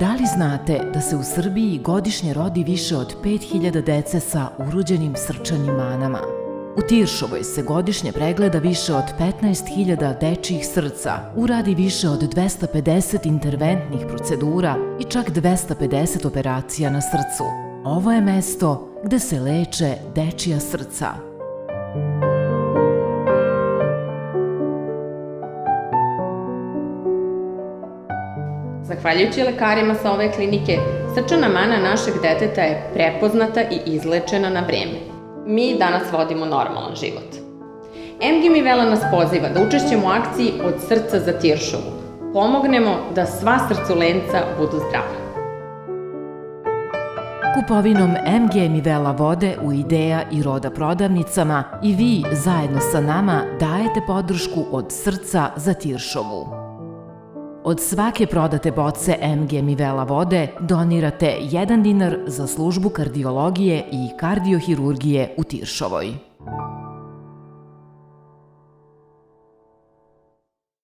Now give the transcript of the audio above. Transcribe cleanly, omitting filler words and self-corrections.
Da li znate da se u Srbiji godišnje rodi više od 5000 dece sa urođenim srčanim manama? U Tiršovoj se godišnje pregleda više od 15.000 dečijih srca, uradi više od 250 interventnih procedura i čak 250 operacija na srcu. Ovo je mesto gde se leče dečija srca. Zahvaljujući lekarima sa ove klinike, srčana mana našeg deteta je prepoznata i izlečena na vreme. Mi danas vodimo normalan život. MG Mivela nas poziva da učešćemo u akciji Od srca za Tiršovu. Pomognemo da sva srcolenca budu zdrava. Kupovinom MG Mivela vode u Ideja i Roda prodavnicama i vi zajedno sa nama dajete podršku Od srca za Tiršovu. Od svake prodate boce MG Mivela vode donirate 1 dinar za službu kardiologije i kardiohirurgije u Tiršovoj.